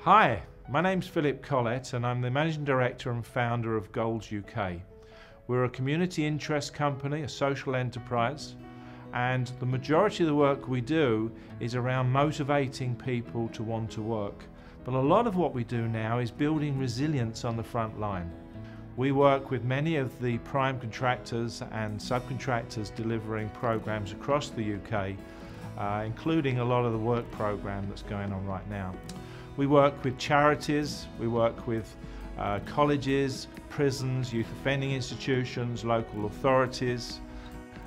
Hi, my name's Collett and I'm the Managing Director and founder of Goals UK. We're a community interest company, a social enterprise, and the majority of the work we do is around motivating people to want to work. But a lot of what we do now is building resilience on the front line. We work with many of the prime contractors and subcontractors delivering programs across the UK, including a lot of the work program that's going on right now. We work with charities, we work with colleges, prisons, youth offending institutions, local authorities,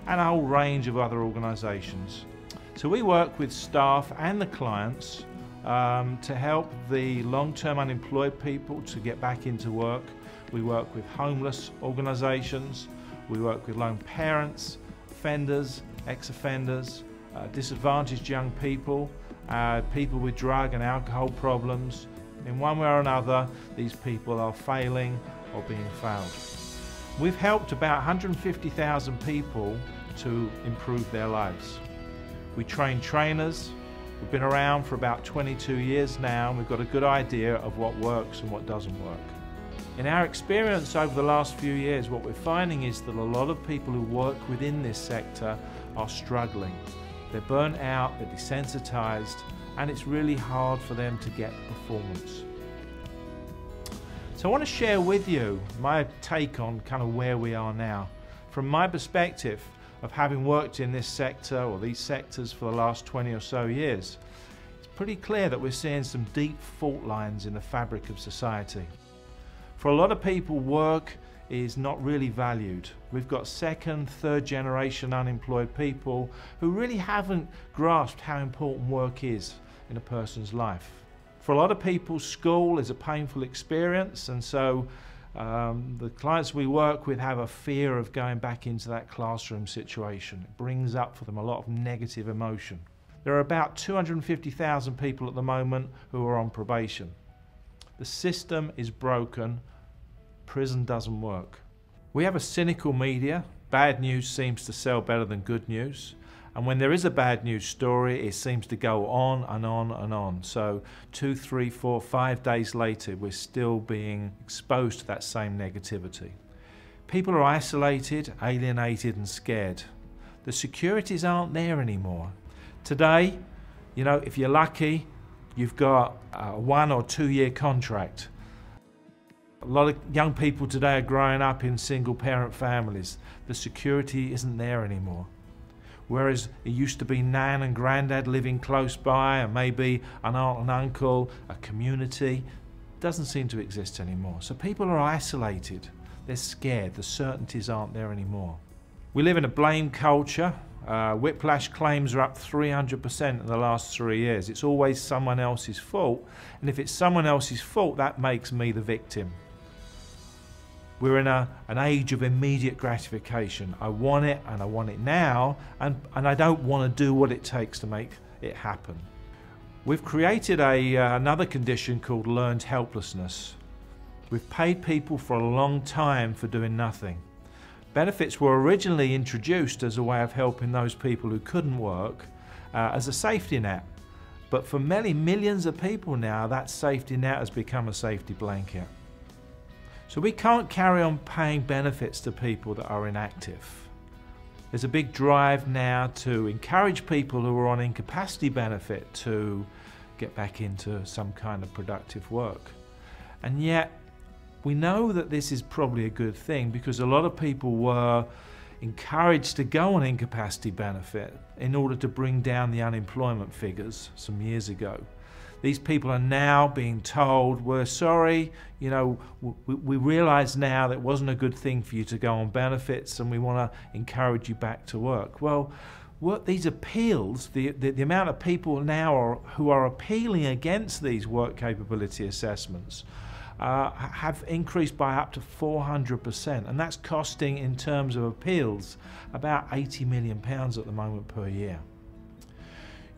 and a whole range of other organisations. So we work with staff and the clients to help the long-term unemployed people to get back into work. We work with homeless organisations, we work with lone parents, offenders, ex-offenders, disadvantaged young people, people with drug and alcohol problems. In one way or another, these people are failing or being failed. We've helped about 150,000 people to improve their lives. We train trainers. We've been around for about 22 years now, and we've got a good idea of what works and what doesn't work. In our experience over the last few years, what we're finding is that a lot of people who work within this sector are struggling. They're burnt out, they're desensitized, and it's really hard for them to get performance. So I want to share with you my take on kind of where we are now. From my perspective of having worked in this sector or these sectors for the last 20 or so years, it's pretty clear that we're seeing some deep fault lines in the fabric of society. For a lot of people, work is not really valued. We've got second, third generation unemployed people who really haven't grasped how important work is in a person's life. For a lot of people, school is a painful experience, and so the clients we work with have a fear of going back into that classroom situation. It brings up for them a lot of negative emotion. There are about 250,000 people at the moment who are on probation. The system is broken. Prison doesn't work. We have a cynical media. Bad news seems to sell better than good news. And when there is a bad news story, it seems to go on and on and on. So 2, 3, 4, 5 days later, we're still being exposed to that same negativity. People are isolated, alienated and scared. The securities aren't there anymore. Today, you know, if you're lucky, you've got a 1 or 2 year contract. A lot of young people today are growing up in single parent families. The security isn't there anymore. Whereas it used to be nan and granddad living close by, and maybe an aunt and uncle, a community, doesn't seem to exist anymore. So people are isolated, they're scared, the certainties aren't there anymore. We live in a blame culture. Whiplash claims are up 300% in the last 3 years. It's always someone else's fault, and if it's someone else's fault, that makes me the victim. We're in an age of immediate gratification. I want it, and I want it now, and I don't want to do what it takes to make it happen. We've created another condition called learned helplessness. We've paid people for a long time for doing nothing. Benefits were originally introduced as a way of helping those people who couldn't work as a safety net. But for many millions of people now, that safety net has become a safety blanket. So we can't carry on paying benefits to people that are inactive. There's a big drive now to encourage people who are on incapacity benefit to get back into some kind of productive work. And yet, we know that this is probably a good thing because a lot of people were encouraged to go on incapacity benefit in order to bring down the unemployment figures some years ago. These people are now being told, we're sorry, you know, we realise now that it wasn't a good thing for you to go on benefits and we want to encourage you back to work. Well, what these appeals, the amount of people now who are appealing against these work capability assessments have increased by up to 400%, and that's costing, in terms of appeals, about £80 million at the moment per year.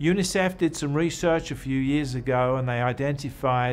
UNICEF did some research a few years ago, and they identified